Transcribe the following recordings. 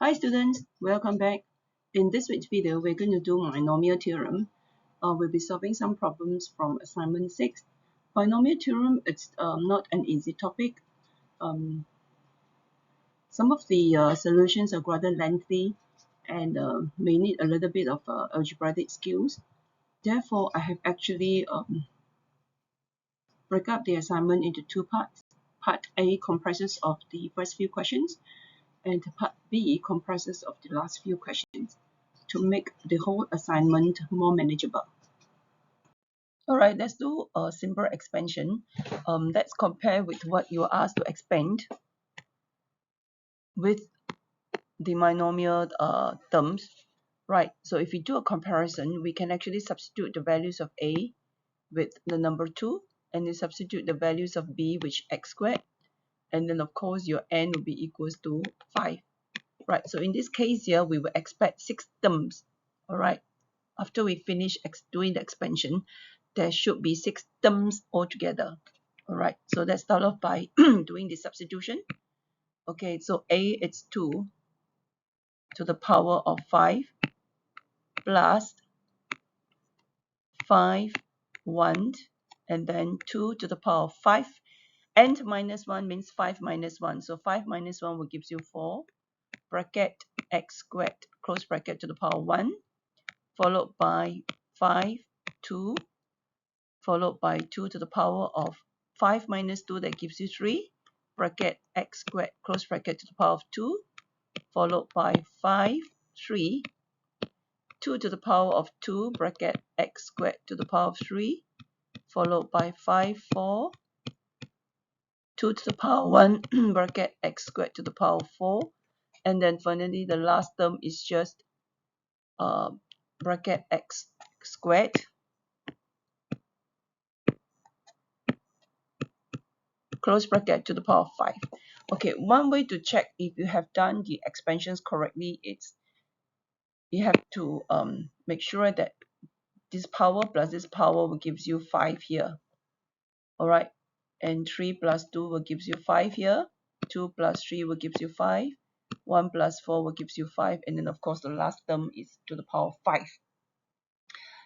Hi students, welcome back. In this week's video, we're going to do Binomial Theorem. We'll be solving some problems from assignment 6. Binomial Theorem, it's not an easy topic. Some of the solutions are rather lengthy and may need a little bit of algebraic skills. Therefore, I have actually break up the assignment into two parts. Part A comprises of the first few questions, and part B comprises of the last few questions to make the whole assignment more manageable. Alright, let's do a simple expansion. Let's compare with what you are asked to expand with the binomial terms. Right, so if we do a comparison, we can actually substitute the values of A with the number 2, and then substitute the values of B, which x squared, and then of course your n will be equals to 5. Right, so in this case here, we will expect 6 terms. Alright, after we finish doing the expansion, there should be 6 terms altogether. Alright, so let's start off by doing the substitution. Okay, so A it's 2 to the power of 5 plus 5, 1, and then 2 to the power of 5. N minus 1 means 5 minus 1. So 5 minus 1 will give you 4. Bracket x squared, close bracket to the power 1, followed by 5, 2, followed by 2 to the power of 5 minus 2, that gives you 3, bracket x squared, close bracket to the power of 2, followed by 5, 3, 2 to the power of 2, bracket x squared to the power of 3, followed by 5, 4, 2 to the power 1, bracket x squared to the power of 4, and then finally the last term is just bracket x squared close bracket to the power of 5. Okay, one way to check if you have done the expansions correctly, it's you have to make sure that this power plus this power will gives you 5 here. Alright, and 3 plus 2 will gives you 5 here, 2 plus 3 will gives you 5, 1 plus 4 will gives you 5, and then of course the last term is to the power of 5.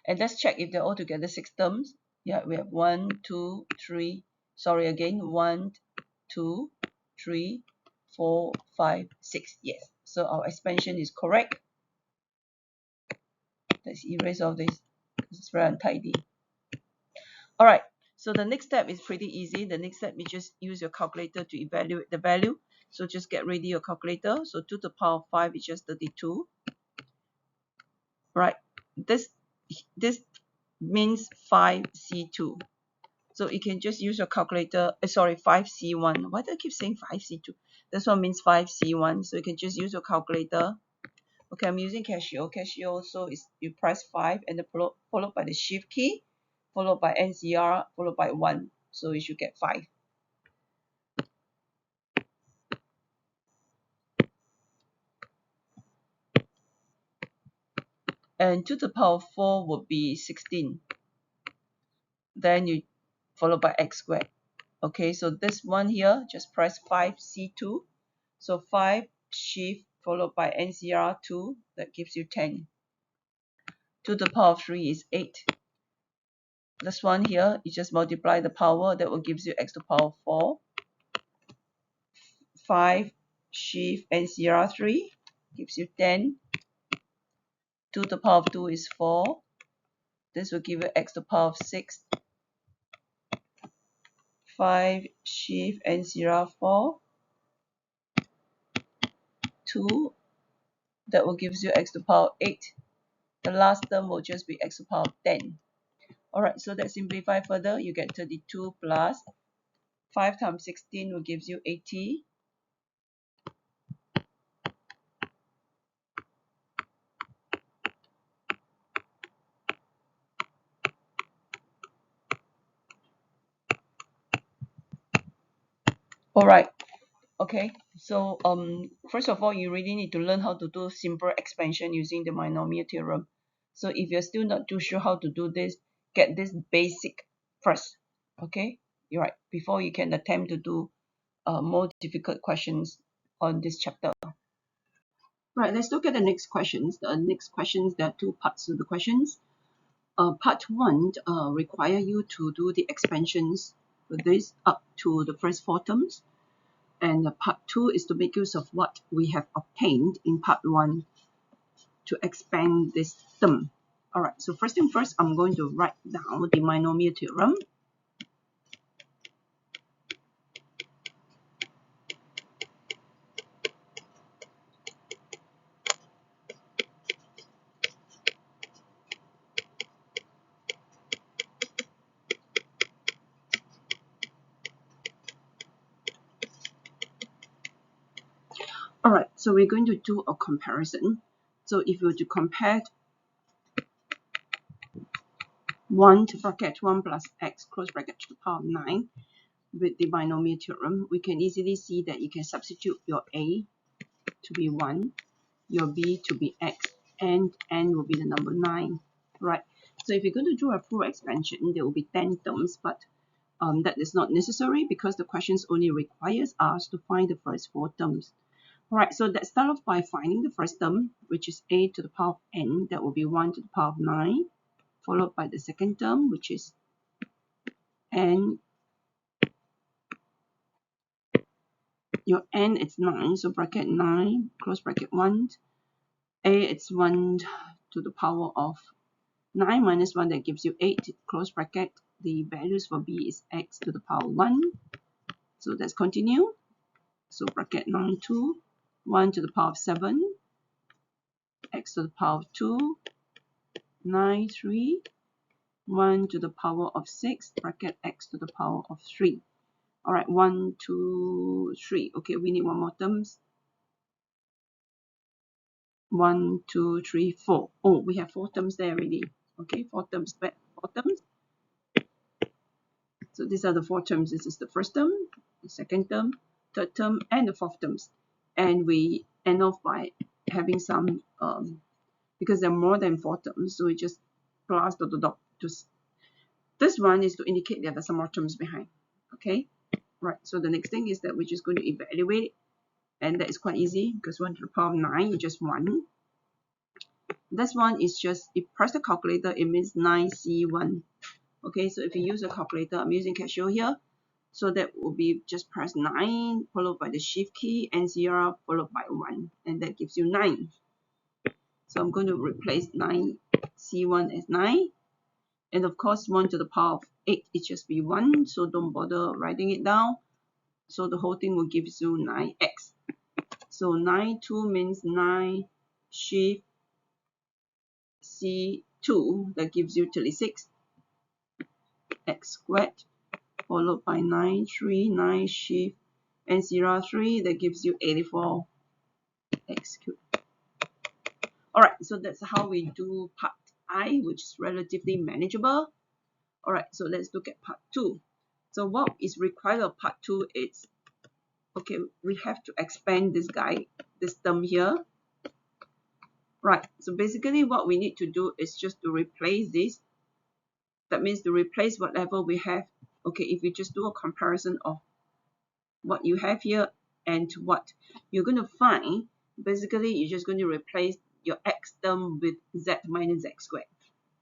And let's check if they're all together 6 terms. Yeah, we have 1, 2, 3, sorry again, 1, 2, 3, 4, 5, 6. Yes, so our expansion is correct. Let's erase all this. It's very untidy. Alright, so the next step is pretty easy. The next step is just use your calculator to evaluate the value. So just get ready your calculator. So 2 to the power of 5 is just 32. Right, this means 5C2. So you can just use your calculator, sorry, 5C1. Why do I keep saying 5C2? This one means 5C1. So you can just use your calculator. Okay, I'm using Casio. Casio, so is you press 5 and then followed by the shift key, followed by NCR, followed by 1. So you should get 5. And 2 to the power of 4 would be 16. Then you followed by x squared. Okay, so this one here, just press 5C2. So 5 shift followed by NCR 2, that gives you 10. 2 to the power of 3 is 8. This one here, you just multiply the power, that will give you x to the power of 4. 5 shift NCR 3 gives you 10. 2 to the power of 2 is 4. This will give you x to the power of 6. 5 shift NCR 4. 2. That will give you x to the power of 8. The last term will just be x to the power of 10. Alright, so let's simplify further. You get 32 plus 5 times 16 will give you 80. Alright, okay, so first of all, you really need to learn how to do simple expansion using the binomial theorem. So if you're still not too sure how to do this, get this basic first. Okay, you're right, before you can attempt to do more difficult questions on this chapter. Right, let's look at the next questions. The next questions, there are two parts to the questions. Part 1 require you to do the expansions for this up to the first 4 terms. And part 2 is to make use of what we have obtained in part 1 to expand this term. Alright, so first thing first, I'm going to write down the binomial theorem. Alright, so we're going to do a comparison. So if you were to compare 1 to bracket 1 plus x close bracket to the power of 9 with the binomial theorem, we can easily see that you can substitute your a to be 1, your b to be x, and n will be the number 9. Right. So if you're going to do a full expansion, there will be 10 terms, but that is not necessary because the questions only requires us to find the first 4 terms. Alright, so let's start off by finding the first term, which is a to the power of n. That will be 1 to the power of 9, followed by the second term, which is n. Your n is 9, so bracket 9, close bracket 1. A, it's 1 to the power of 9 minus 1, that gives you 8, close bracket. The values for b is x to the power 1. So let's continue. So bracket 9, 2, 1 to the power of 7, x to the power of 2, 9, 3, 1 to the power of 6, bracket x to the power of 3. Alright, 1, 2, 3. Okay, we need one more terms. 1, 2, 3, 4. Oh, we have 4 terms there already. Okay, 4 terms back, 4 terms. So these are the 4 terms. This is the first term, the second term, third term, and the fourth terms. And we end off by having some, because there are more than 4 terms, so we just plus dot dot dot. This one is to indicate that there's some more terms behind. Okay, right. So the next thing is that we're just going to evaluate, and that is quite easy because 1 to the power of 9 is just 1. This one is just, if you press the calculator, it means 9C1. Okay, so if you use a calculator, I'm using Casio here. So that will be just press 9 followed by the shift key and 0 followed by 1, and that gives you 9. So I'm going to replace 9C1 as 9. And of course, 1 to the power of 8 is just be 1, so don't bother writing it down. So the whole thing will give you 9x. So 9, 2 means 9 shift C2, that gives you 36 x squared, followed by 9, 3, 9 shift and 0, 3, that gives you 84 x cubed. Alright, so that's how we do part I, which is relatively manageable. Alright, so let's look at part 2. So what is required of part 2 is, okay, we have to expand this guy, this term here. Right, so basically what we need to do is just to replace this. That means to replace whatever we have. Okay, if you just do a comparison of what you have here and what you're going to find, basically you're just going to replace your x term with z minus z squared.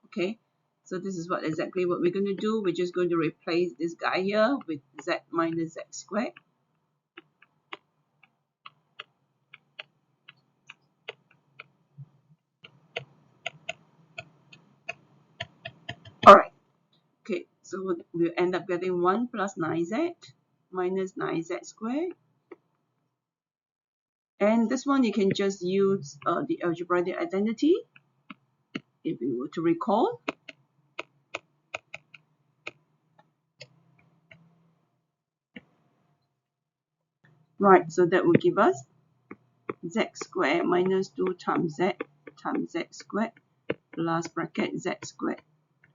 Okay, so this is exactly what we're going to do. We're just going to replace this guy here with z minus z squared. Alright, okay, so we'll end up getting 1 plus 9z minus 9z squared. And this one you can just use the algebraic identity if you were to recall. Right, so that will give us z squared minus 2 times z squared plus bracket z squared,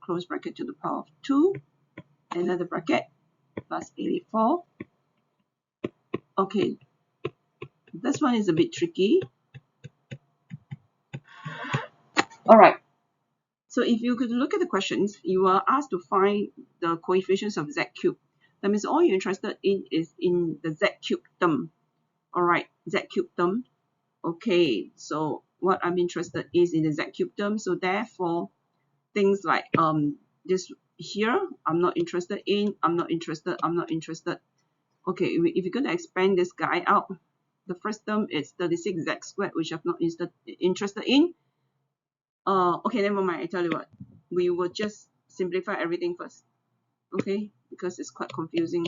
close bracket to the power of 2, another bracket, plus 84. Okay, this one is a bit tricky. Alright, so if you could look at the questions, you are asked to find the coefficients of z cubed. That means all you're interested in is in the z cubed term. Alright, z cubed term. Okay, so what I'm interested is in the z cube term. So therefore, things like this here, I'm not interested in. I'm not interested. I'm not interested. Okay, if you're going to expand this guy out, the first term is 36z squared, which I'm not interested in. Okay, never mind. I tell you what, we will just simplify everything first. Okay, because it's quite confusing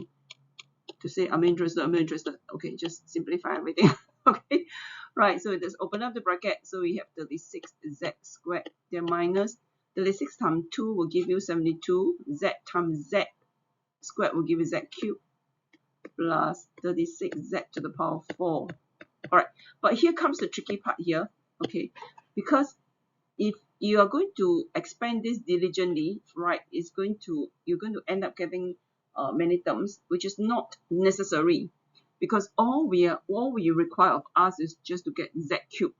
to say I'm interested, I'm interested. Okay, just simplify everything. Okay, right, so just open up the bracket. So we have 36z squared, then minus 36 times 2 will give you 72, z times z squared will give you z cubed, plus 36z to the power of 4. All right, but here comes the tricky part here, okay, because if you are going to expand this diligently, right, you're going to end up getting many terms, which is not necessary, because all we require of us is just to get z cubed.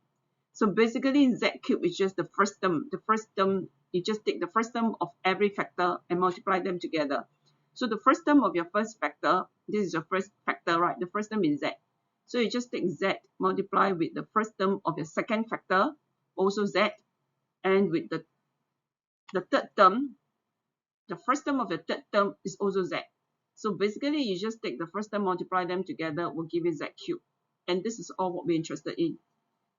So basically, z cubed is just the first term. The first term, you just take the first term of every factor and multiply them together. So the first term of your first factor, this is your first factor, right? The first term is z. So you just take z, multiply with the first term of your second factor, also z, and with the third term, the first term of the third term is also z. So basically, you just take the first term, multiply them together, will give you z cubed. And this is all what we're interested in.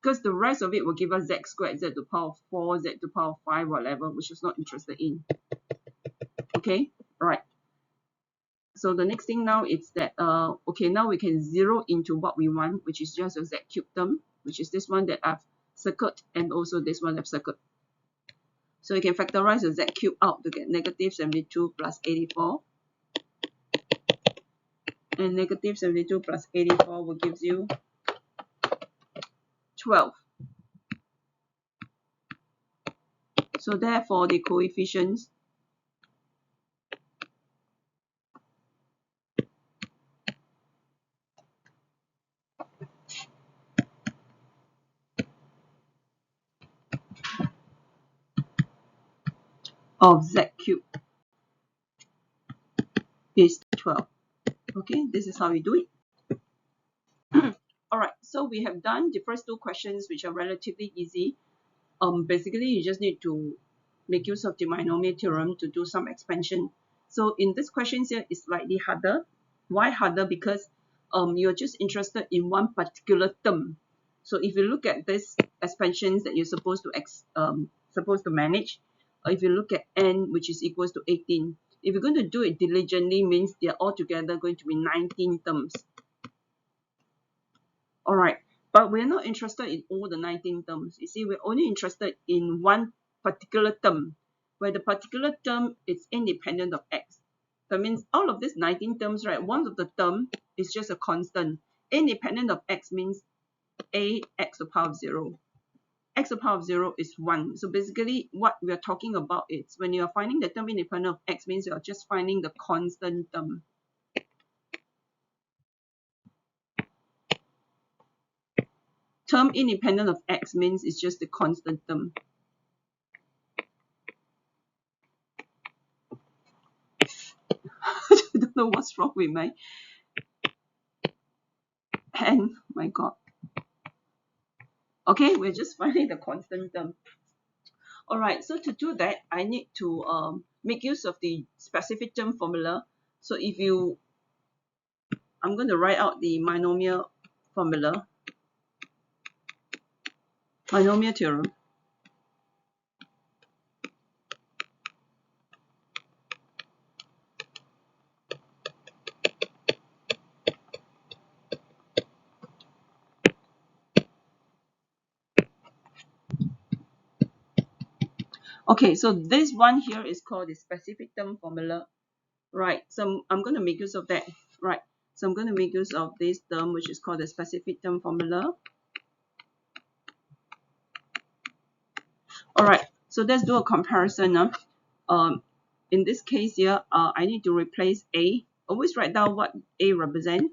Because the rest of it will give us z squared, z to the power of 4, z to the power of 5, whatever, which is not interested in. Okay, all right. So the next thing now is that, okay, now we can zero into what we want, which is just a z cubed term, which is this one that I've circled, and also this one I've circled. So you can factorize the z cubed out to get negative 72 plus 84. And negative 72 plus 84 will give you 12. So therefore, the coefficients of z cubed is 12. Okay, this is how we do it. All right, so we have done the first two questions, which are relatively easy. Basically, you just need to make use of the binomial theorem to do some expansion. So in this question here, it's slightly harder. Why harder? Because you're just interested in one particular term. So if you look at these expansions that you're supposed to manage, if you look at n, which is equals to 18, if you're going to do it diligently, means they're altogether going to be 19 terms. All right, but we're not interested in all the 19 terms. You see, we're only interested in one particular term, where the particular term is independent of x. That means all of these 19 terms, right, one of the term is just a constant. Independent of x means a x to the power of 0. X to the power of 0 is 1. So basically, what we're talking about is when you're finding the term independent of x means you're just finding the constant term. Term independent of x means it's just the constant term. I don't know what's wrong with my pen. My God. Okay, we're just finding the constant term. All right, so to do that, I need to make use of the specific term formula. So I'm going to write out the binomial formula, binomial theorem. Okay, so this one here is called the specific term formula, right? So I'm going to make use of that, right? So I'm going to make use of this term, which is called the specific term formula. All right, so let's do a comparison. In this case here, I need to replace A. Always write down what A represent,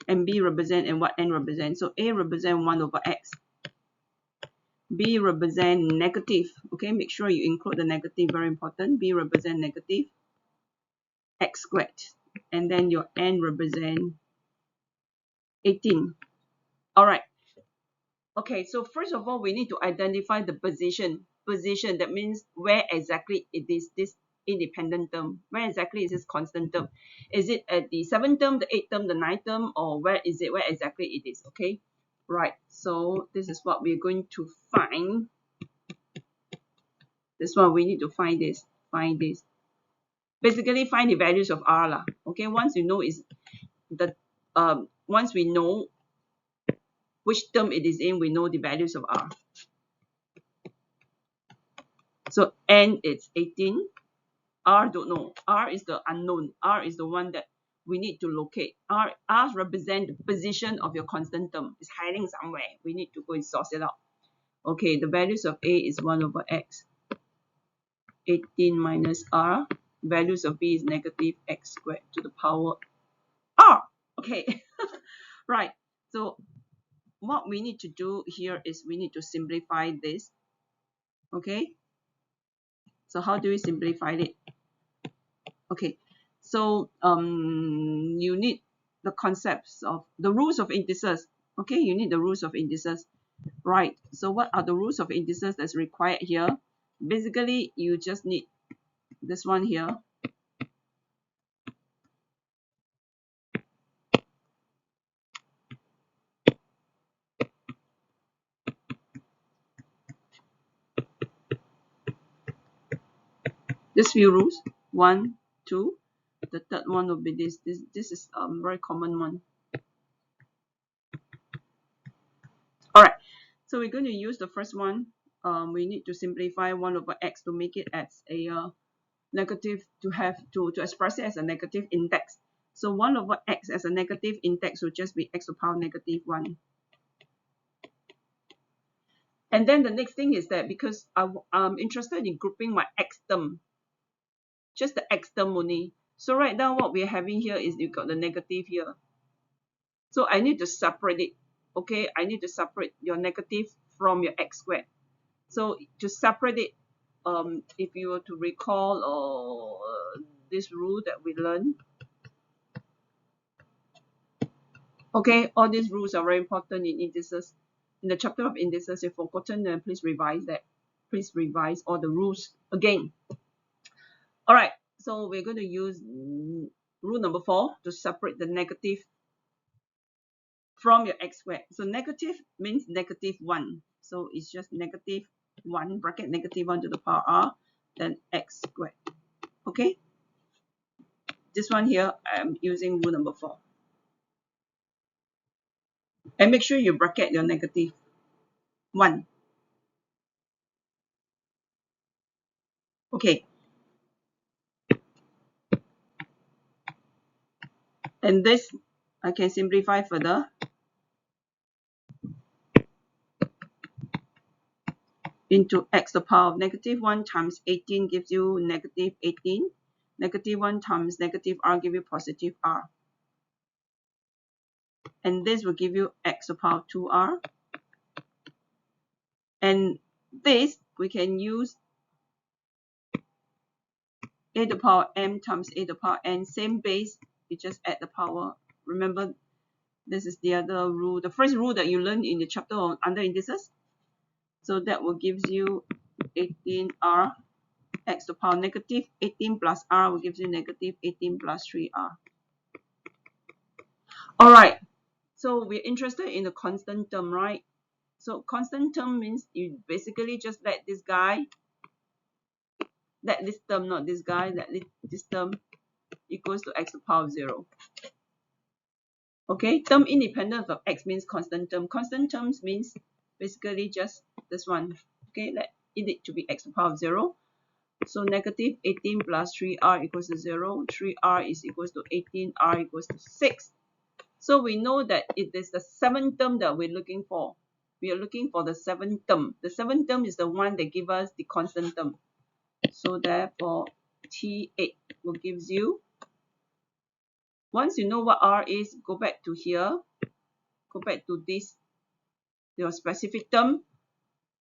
and B represent, and what N represent. So A represent 1 over X. B represent negative. Okay, make sure you include the negative, very important. B represent negative X squared. And then your N represent 18. All right. Okay, so first of all, we need to identify the position. Position, that means where exactly it is this independent term. Where exactly is this constant term? Is it at the 7th term, the 8th term, the 9th term, or where is it? Where exactly it is? Okay, right. So this is what we're going to find. This one we need to find this. Find this. Basically, find the values of r lah. Okay, once you know is the once we know which term it is in, we know the values of r. So n is 18. R don't know. R is the unknown. R is the one that we need to locate. R represent the position of your constant term. It's hiding somewhere. We need to go and source it out. Okay, the values of A is 1 over x. 18 minus R. Values of B is negative x squared to the power R. Okay, right. So what we need to do here is we need to simplify this. Okay, so how do we simplify it? Okay, so you need the concepts of the rules of indices. Okay, you need the rules of indices, right? So what are the rules of indices that's required here? Basically, you just need this one here. These few rules, 1, 2. The third one will be this. This is a very common one. All right. So we're going to use the first one. We need to simplify 1 over x to make it as a negative, to express it as a negative index. So 1 over x as a negative index will just be x to the power negative 1. And then the next thing is that because I'm interested in grouping my x term, just the x term only. So right now what we're having here is you've got the negative here. So I need to separate it. Okay, I need to separate your negative from your x squared. So to separate it, if you were to recall this rule that we learned, okay, all these rules are very important in indices. In the chapter of indices, if you've forgotten, then please revise that. Please revise all the rules again. All right, so we're going to use rule number 4 to separate the negative from your x squared. So negative means negative 1. So it's just negative 1, bracket negative 1 to the power r, then x squared. Okay? This one here, I'm using rule number 4. And make sure you bracket your negative 1. Okay. And this, I can simplify further. Into x to the power of negative 1 times 18 gives you negative 18. Negative 1 times negative r give you positive r. And this will give you x to the power of 2r. And this, we can use a to the power m times a to the power n, same base, you just add the power. Remember, this is the other rule, the first rule that you learned in the chapter on under indices. So that will give you 18r, x to the power negative 18 plus r will give you negative 18 plus 3r. All right, so we're interested in the constant term, right? So constant term means you basically just let this guy, let this term, not this guy, let this term equals to x to the power of 0. Okay, term independent of x means constant term. Constant terms means basically just this one. Okay, let it to be x to the power of 0. So negative 18 plus 3r equals to 0. 3r is equals to 18, r equals to 6. So we know that it is the 7th term that we're looking for. We are looking for the 7th term. The 7th term is the one that gives us the constant term. So therefore, T8 will give you, once you know what R is, go back to here, go back to this, your specific term,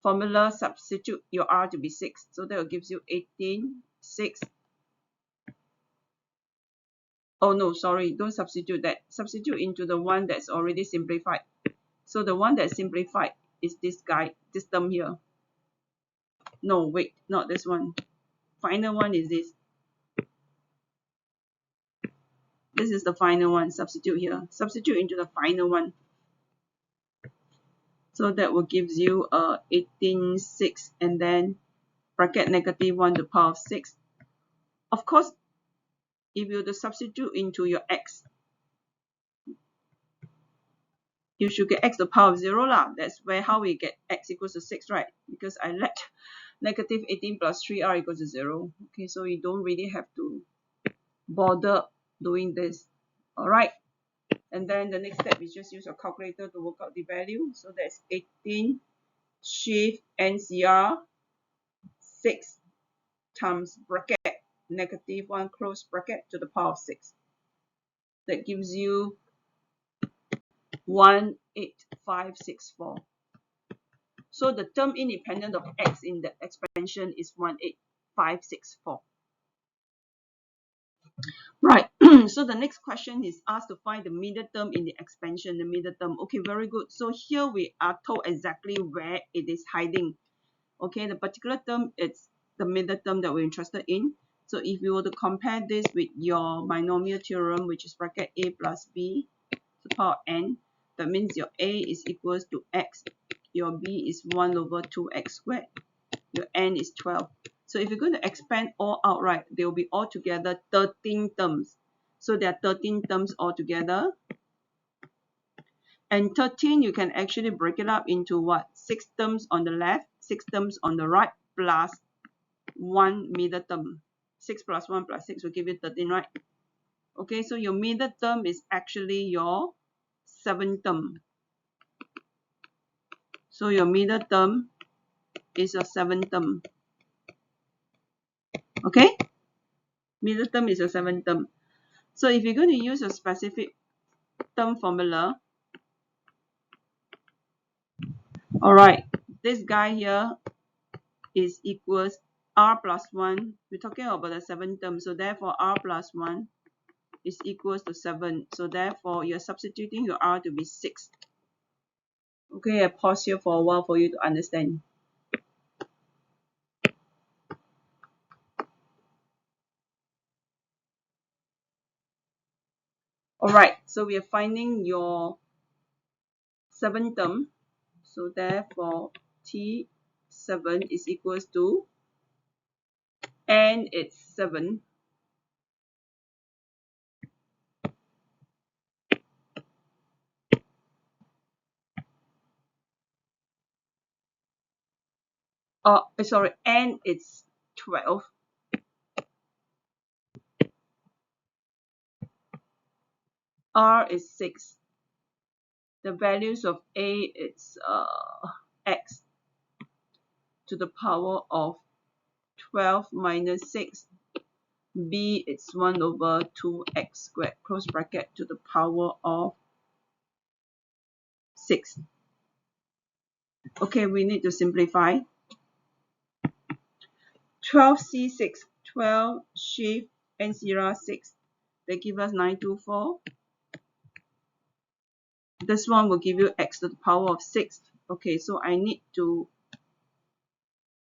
formula, substitute your R to be 6. So that will give you 18, 6. Oh no, sorry, don't substitute that. Substitute into the one that's already simplified. So the one that's simplified is this guy, this term here. No, wait, not this one. Final one is this. This is the final one. Substitute here. Substitute into the final one. So that will give you 18.6 and then bracket negative 1 to the power of 6. Of course, if you were to substitute into your x, you should get x to the power of 0 lah. That's where how we get x equals to 6, right? Because I let negative 18 plus 3r equals to 0. Okay, so you don't really have to bother doing this. Alright. And then the next step is just use your calculator to work out the value. So that's 18 shift NCR 6 times bracket negative 1 close bracket to the power of 6. That gives you 18564. So the term independent of x in the expansion is 18564. Right. So the next question is asked to find the middle term in the expansion, the middle term. Okay, very good. So here we are told exactly where it is hiding. Okay, the particular term, it's the middle term that we're interested in. So if you were to compare this with your binomial theorem, which is bracket a plus b to the power n, that means your a is equals to x, your b is 1 over 2x squared, your n is 12. So if you're going to expand all outright, they will be altogether 13 terms. So there are 13 terms altogether. And 13, you can actually break it up into what? 6 terms on the left, 6 terms on the right, plus 1 middle term. 6 plus 1 plus 6 will give you 13, right? Okay, so your middle term is actually your 7th term. So your middle term is your 7th term. Okay? Middle term is your 7th term. So if you're going to use a specific term formula, alright, this guy here is equals r plus 1. We're talking about the 7th term, so therefore r plus 1 is equals to 7. So therefore you're substituting your r to be 6. Okay, I pause here for a while for you to understand. Alright, so we are finding your 7th term. So therefore T7 is equals to, and it's 7. Sorry, and it's 12. R is 6. The values of A is x to the power of 12 minus 6. B is 1 over 2x squared, close bracket, to the power of 6. Okay, we need to simplify. 12C6, 12 shift NCR 6. They give us 924. This one will give you x to the power of 6. Okay, so I need to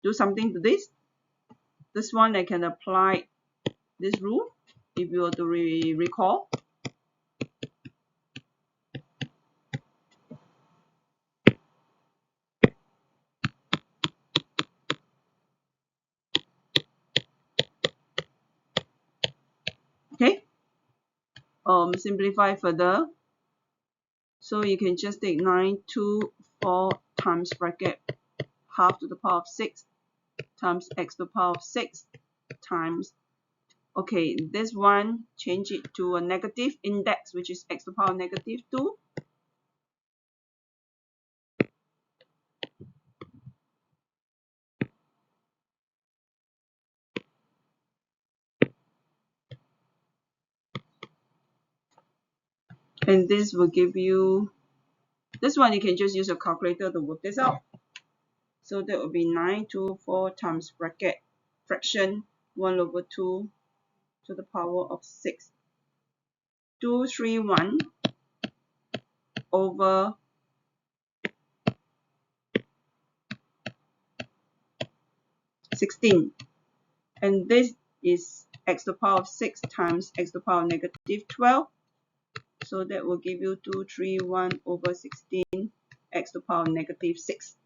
do something to this. This one I can apply this rule if you were to recall. Okay, simplify further. So you can just take 924 times bracket half to the power of 6 times x to the power of 6 times, okay, this one, change it to a negative index, which is x to the power of negative 2. And this will give you, this one you can just use a calculator to work this out. So that will be 924 times bracket fraction 1 over 2 to the power of 6. 231 over 16. And this is x to the power of 6 times x to the power of negative 12. So that will give you 231 over 16 x to the power of negative 6.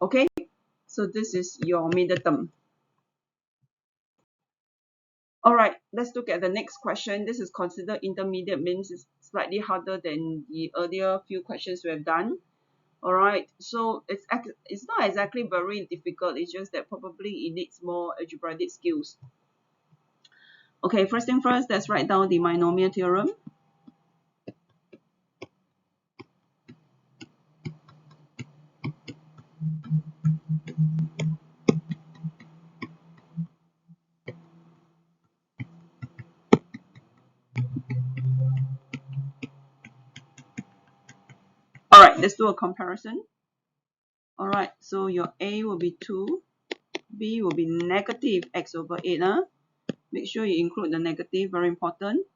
Okay, so this is your middle term. Alright, let's look at the next question. This is considered intermediate, means it's slightly harder than the earlier few questions we have done. Alright, so it's not exactly very difficult, it's just that probably it needs more algebraic skills. Okay, first thing first, let's write down the binomial theorem. Alright, let's do a comparison. Alright, so your A will be 2, B will be negative x over 8. Make sure you include the negative, very important.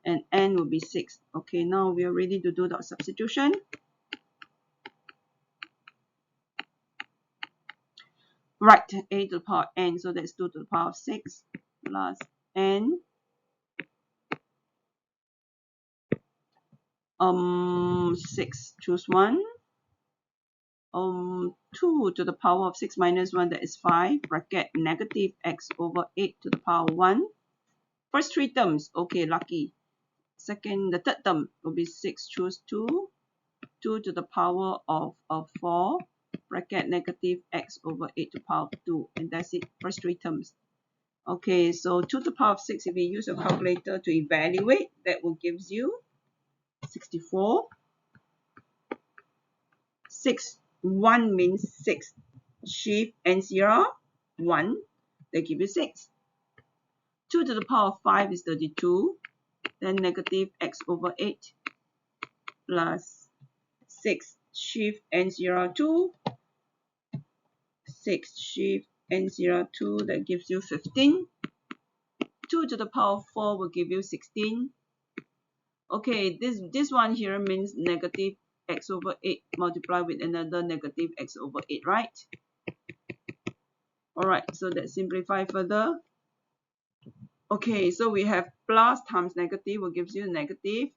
And N will be 6. Okay, now we are ready to do the substitution. Right, A to the power N, so that's 2 to the power of 6 plus N. 6, choose 1. 2 to the power of 6 minus 1, that is 5, bracket negative x over 8 to the power 1. First three terms, okay, lucky. Second, the third term will be 6, choose 2. 2 to the power of 4, bracket negative x over 8 to the power of 2. And that's it, first three terms. Okay, so 2 to the power of 6, if we use a calculator to evaluate, that will give you 64. 6, 1 means 6. Shift and 0, 1, they give you 6. 2 to the power of 5 is 32. Then negative x over 8 plus 6 shift and 0, 2. 6 shift and 0, 2, that gives you 15. 2 to the power of 4 will give you 16. Okay, this one here means negative x over 8 multiplied with another negative x over 8, right? Alright, so let's simplify further. Okay, so we have plus times negative will gives you negative.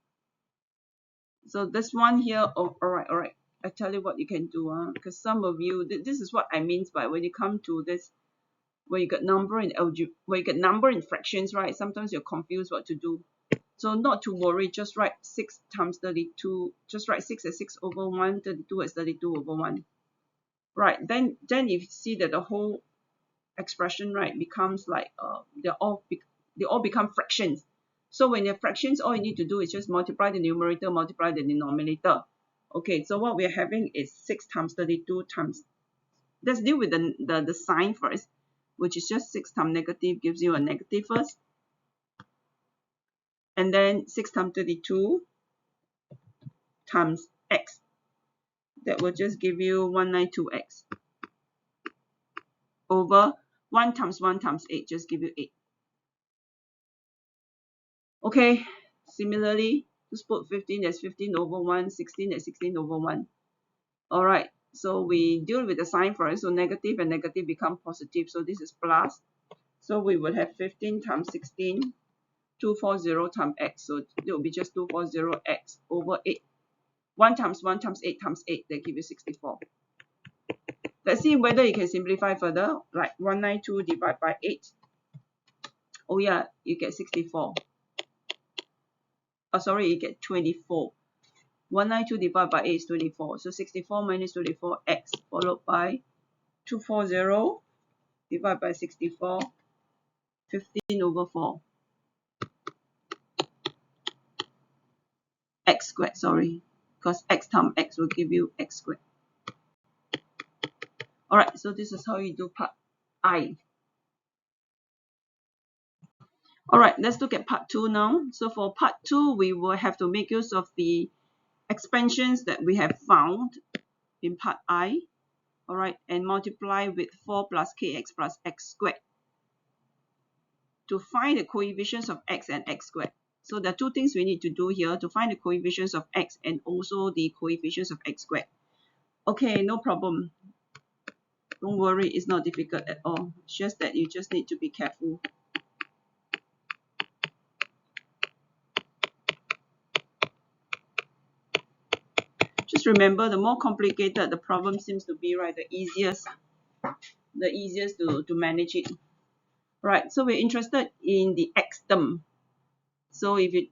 So this one here, oh, alright. I tell you what you can do, because some of you, this is what I mean by when you come to this, where you got number in algebra, where you got number in fractions, right? Sometimes you're confused what to do. So not to worry, just write 6 times 32. Just write 6 as 6 over 1, 32 as 32 over 1. Right, then you see that the whole expression, right, becomes like they all become fractions. So when they're fractions, all you need to do is just multiply the numerator, multiply the denominator. Okay, so what we're having is 6 times 32 times. Let's deal with the sign first, which is just 6 times negative gives you a negative first. And then 6 times 32 times x. That will just give you 192x. Over 1 times 1 times 8, just give you 8. Okay, similarly, just put 15 as 15 over 1, 16 as 16 over 1. Alright, so we deal with the sign first. So negative and negative become positive. So this is plus. So we will have 15 times 16, 240 times x. So it will be just 240x over 8. 1 times 1 times 8 times 8, that give you 64. Let's see whether you can simplify further. Like 192 divided by 8. Oh yeah, you get 64. Oh sorry, you get 24. 192 divided by 8 is 24. So 64 minus 24, x, followed by 240 divided by 64, 15 over 4. X squared, sorry, because x times x will give you x squared. Alright, so this is how you do part I. Alright, let's look at part 2 now. So for part 2, we will have to make use of the expansions that we have found in part I. Alright, and multiply with 4 plus kx plus x squared to find the coefficients of x and x squared. So there are two things we need to do here to find the coefficients of x and also the coefficients of x squared. Okay, no problem. Don't worry, it's not difficult at all. It's just that you just need to be careful. Just remember, the more complicated the problem seems to be, right, the easiest to manage it. Right, so we're interested in the x term. So if you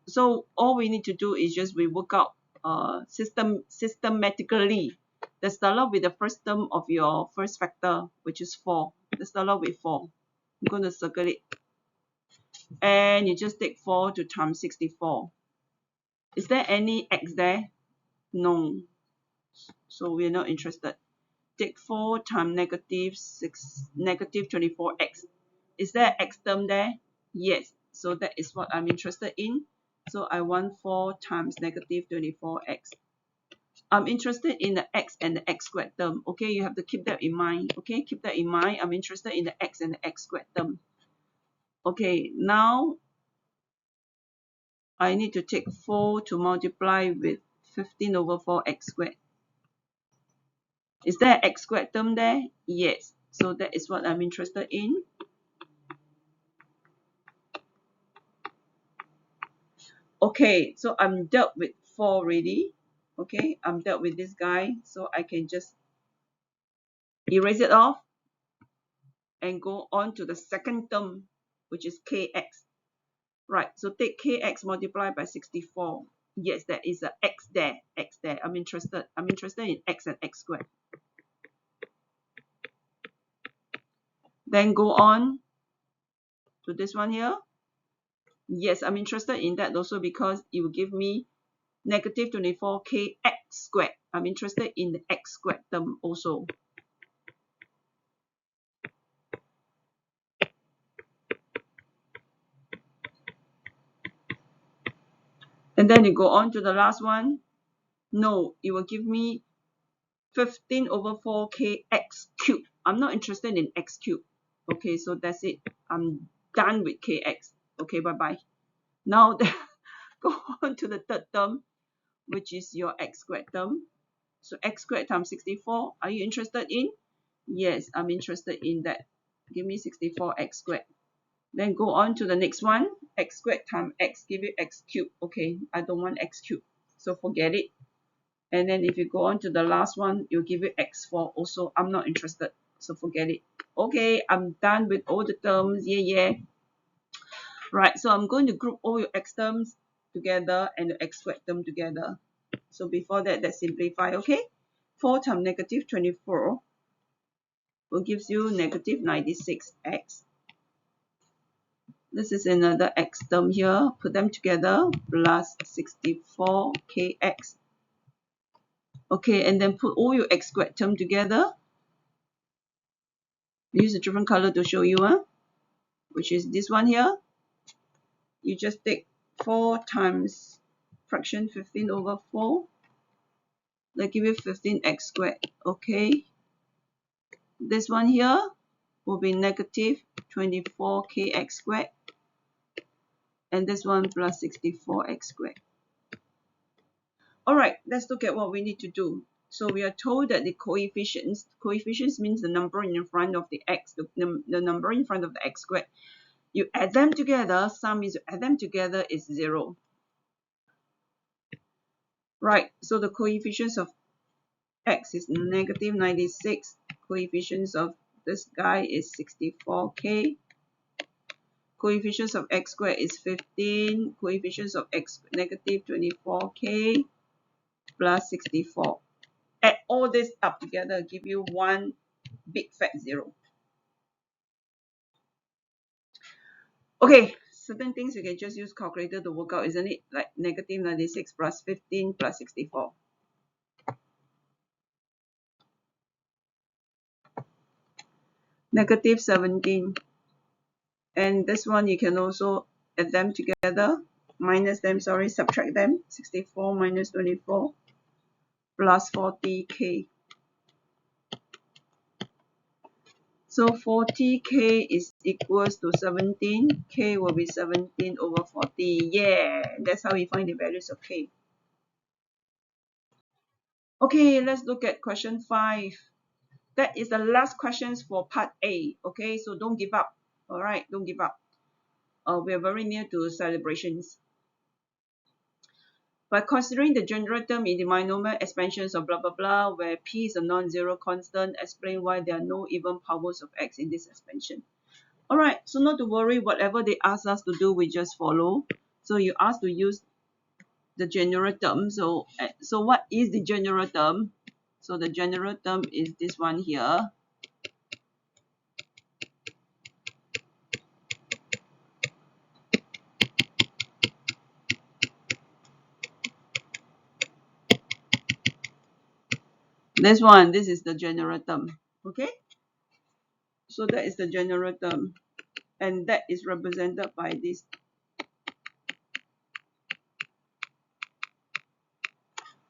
so all we need to do is just we work out systematically. Let's start off with the first term of your first factor, which is 4. Let's start off with 4. I'm going to circle it. And you just take 4 to times 64. Is there any x there? No. So we're not interested. Take 4 times negative 24x. Is there an x term there? Yes. So that is what I'm interested in. So I want 4 times negative 24x. I'm interested in the x and the x squared term. Okay, you have to keep that in mind. Okay, keep that in mind. I'm interested in the x and the x squared term. Okay, now I need to take 4 to multiply with 15 over 4x squared. Is there an x squared term there? Yes. So that is what I'm interested in. Okay, so I'm dealt with 4 already. Okay, I'm dealt with this guy. So I can just erase it off and go on to the second term, which is kx. Right, so take kx multiplied by 64. Yes, there is a x there, x there. I'm interested in x and x squared. Then go on to this one here. Yes, I'm interested in that also because it will give me negative 24kx squared. I'm interested in the x squared term also. And then you go on to the last one. No, it will give me 15 over 4kx cubed. I'm not interested in x cubed. Okay, so that's it. I'm done with kx. Okay, bye-bye. Now go on to the third term, which is your x squared term. So x squared times 64. Are you interested in? Yes, I'm interested in that. Give me 64x squared. Then go on to the next one. X squared times x, give you x cubed. Okay, I don't want x cubed, so forget it. And then if you go on to the last one, you'll give you x4 also. I'm not interested, so forget it. Okay, I'm done with all the terms. Yeah. Right, so I'm going to group all your x terms together and the x squared term together. So before that, let's simplify, okay? 4 times negative 24 will give you negative 96x. This is another x term here. Put them together, plus 64kx. Okay, and then put all your x squared term together. Use a different color to show you, which is this one here. You just take 4 times fraction 15 over 4. That give you 15x squared. Okay. This one here will be negative 24kx squared. And this one plus 64x squared. Alright, let's look at what we need to do. So we are told that the coefficients means the number in front of the x, the number in front of the x squared. You add them together, sum is you add them together is 0. Right, so the coefficients of x is negative 96. Coefficients of this guy is 64k. Coefficients of x squared is 15. Coefficients of x negative 24k plus 64. Add all this up together, give you one big fat 0. Okay, certain things you can just use calculator to work out, isn't it? Like negative 96 plus 15 plus 64. Negative 17. And this one you can also add them together, minus them, sorry, subtract them. 64 minus 24 plus 40k. So 40k is equals to 17. K will be 17 over 40. Yeah, that's how we find the values of k. Okay, let's look at question 5. That is the last questions for part A. Okay, so don't give up. All right, don't give up. We are very near to celebrations. By considering the general term in the binomial expansions of blah blah blah, where p is a non-zero constant, explain why there are no even powers of x in this expansion. All right, so not to worry, whatever they ask us to do, we just follow. So you ask to use the general term. So what is the general term? So the general term is this one here. This one, this is the general term. Okay, so that is the general term, and that is represented by this.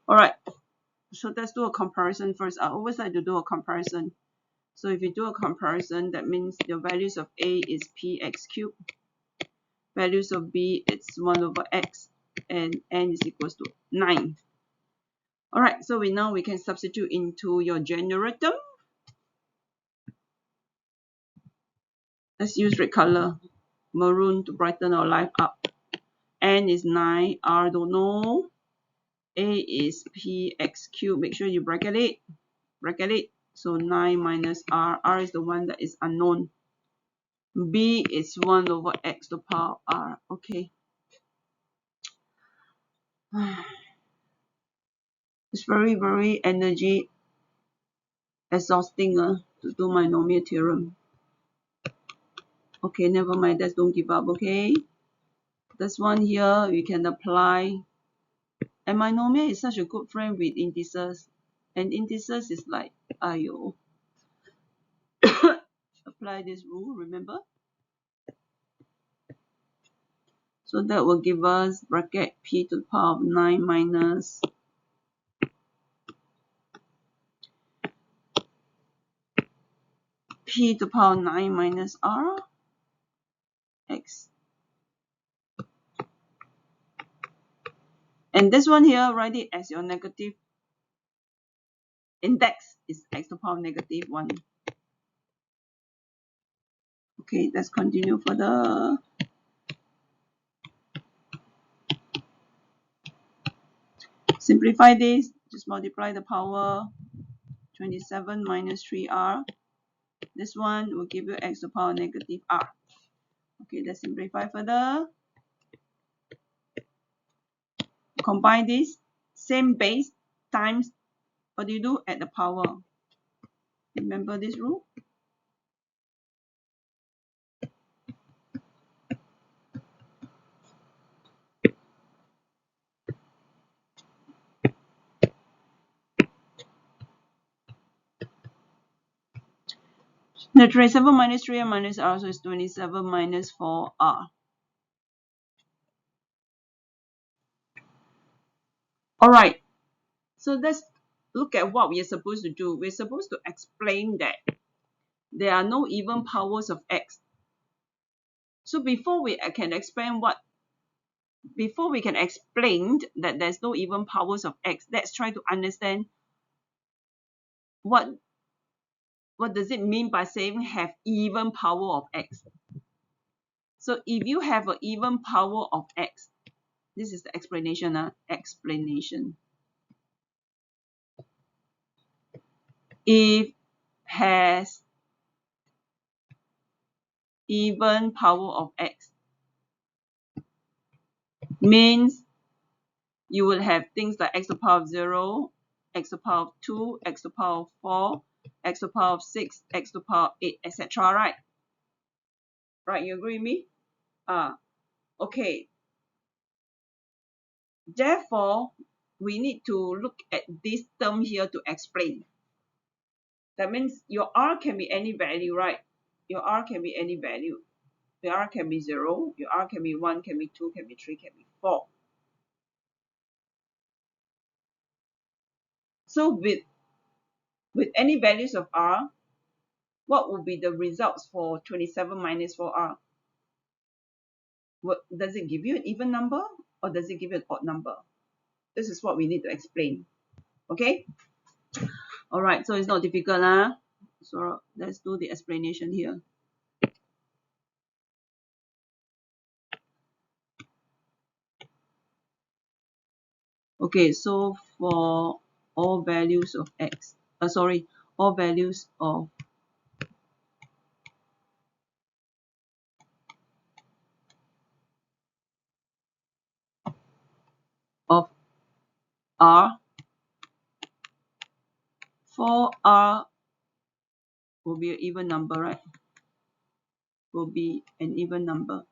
All right, so let's do a comparison first. I always like to do a comparison. So if you do a comparison, that means the values of A is px cubed, values of B it's 1 over x, and n is equals to 9. All right, so we can substitute into your general term. Let's use red color, maroon, to brighten our life up. N is 9, R don't know. A is px cubed. Make sure you bracket it. So 9 minus r. R is the one that is unknown. B is 1 over x to the power r. Okay. It's very, very energy exhausting to do binomial theorem. Okay, never mind. Let's don't give up. Okay. This one here, we can apply. And binomial is such a good friend with integers. And integers is like, ayo. Apply this rule, remember? So that will give us bracket p to the power of 9 minus p to the power of 9 minus r x. And this one here, write it as your negative index is x to the power of negative 1. Okay, let's continue further. Simplify this, just multiply the power 27 minus 3r. This one will give you x to the power of negative r. Okay, let's simplify further. Combine this, same base times, what do you do? Add the power. Remember this rule? The 27 minus 3r minus r, so it's 27 minus 4r. Alright, so let's look at what we are supposed to do. We're supposed to explain that there are no even powers of x. So before we can explain that there's no even powers of x, let's try to understand what does it mean by saying have even power of x. So if you have an even power of x, this is the explanation. If has even power of x means you will have things like x to the power of 0, x to the power of 2, x to the power of 4, x to the power of 6, x to the power of 8, etc. Right? Right, you agree with me? Okay. Therefore, we need to look at this term here to explain. That means your r can be any value, right? Your r can be any value. Your r can be 0, your r can be 1, can be 2, can be 3, can be 4. So with any values of r, what will be the results for 27 minus 4r? Does it give you an even number or does it give you an odd number? This is what we need to explain. Okay? Alright, so it's not difficult. So let's do the explanation here. Okay, so for all values of x, all values of r, for r will be an even number, right? Will be an even number.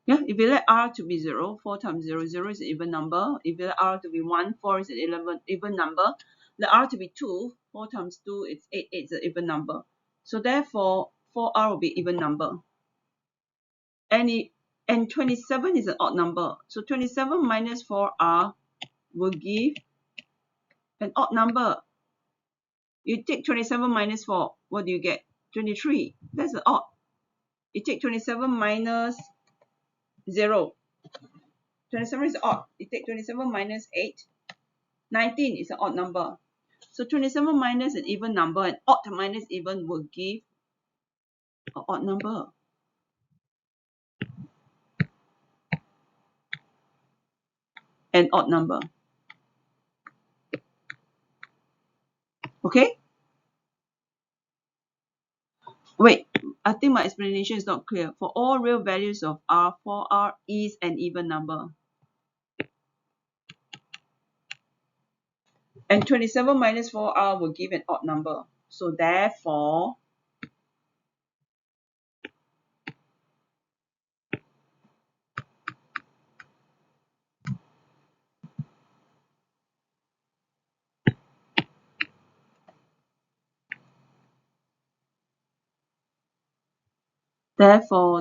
Yeah, if you let r to be 0, 4 times 0, 0 is an even number. If you let r to be 1, 4 is an even number. Let r to be 2, 4 times 2 is 8, 8 is an even number. So therefore, 4r will be even number. And 27 is an odd number. So 27 minus 4r will give an odd number. You take 27 minus 4, what do you get? 23. That's an odd. You take 27 minus 0. 27 is odd. You take 27 minus 8. 19 is an odd number. So 27 minus an even number, and odd minus even will give an odd number. An odd number. Okay? Wait, I think my explanation is not clear. For all real values of r, 4r is an even number. And 27 minus 4r will give an odd number. So therefore,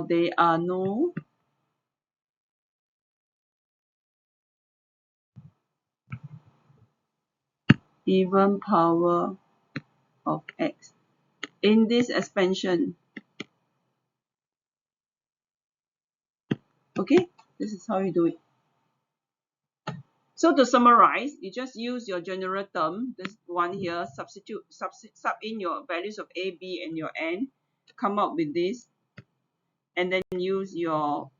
there are no even power of x in this expansion. Okay, this is how you do it. So to summarize, you just use your general term, this one here, sub in your values of a, b, and your n, come up with this, and then use your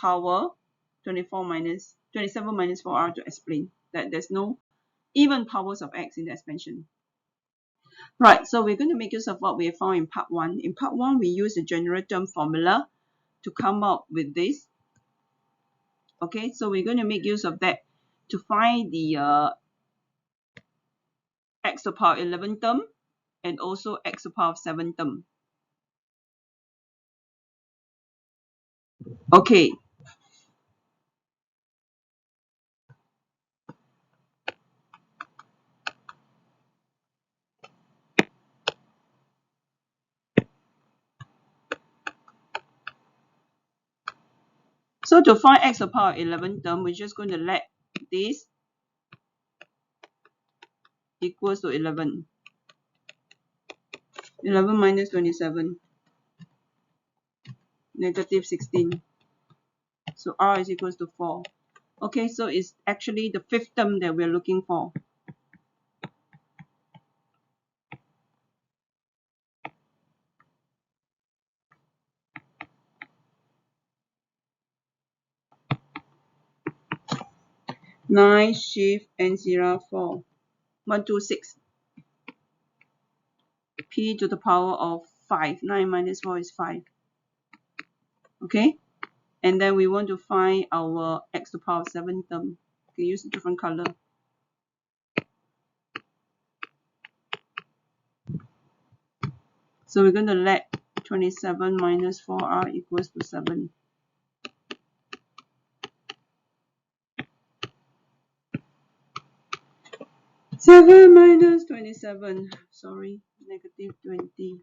power 27 minus 4r to explain that there's no even powers of x in the expansion. Right, so we're going to make use of what we have found in part 1. In part 1, we use the general term formula to come up with this. Okay, so we're going to make use of that to find the x to the power 11 term and also x to the power 7 term. Okay. So to find x to the power 11 term, we're just going to let this equals to 11. 11 minus 27, negative 16. So r is equals to 4. Okay, so it's actually the fifth term that we're looking for. Nine shift n 4 126 p to the power of 5. 9 minus 4 is 5. Okay, and then we want to find our x to the power 7 term. Okay, use a different color. So we're going to let 27 minus 4r equals to 7. Seven minus 27, sorry, negative 20.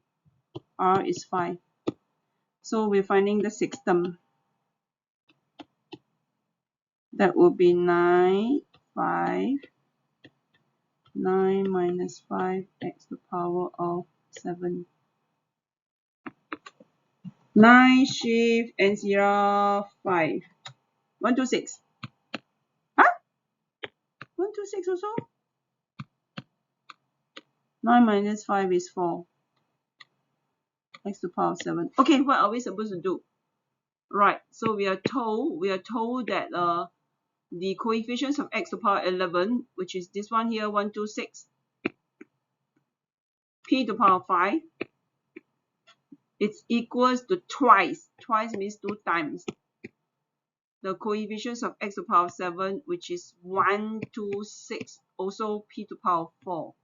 R is 5. So we're finding the sixth term. That will be 9, 5, 9 minus 5, x to the power of 7. 9 shift n 5. 126. Huh? 126 also? 9 minus 5 is 4. X to the power of 7. Okay, what are we supposed to do? Right, so we are told that the coefficients of x to the power 11, which is this one here, 126, p to the power 5, it's equals to twice means 2 times, the coefficients of x to the power 7, which is 126, also p to the power 4.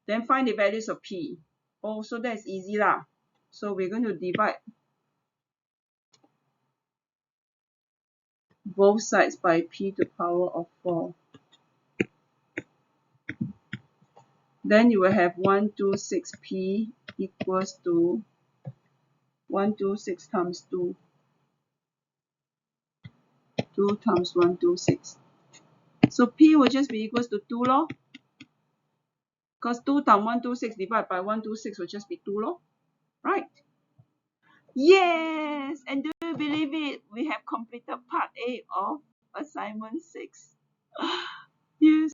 Then find the values of p. Oh, so that's easy lah. So we're going to divide both sides by p to the power of 4. Then you will have 126p equals to 126 times 2. 2 times 126. So p will just be equals to 2 lor. Because 2 times 126 divided by 126 will just be 2 lor. Right? Yes! And do you believe it? We have completed part A of assignment 6. Yes.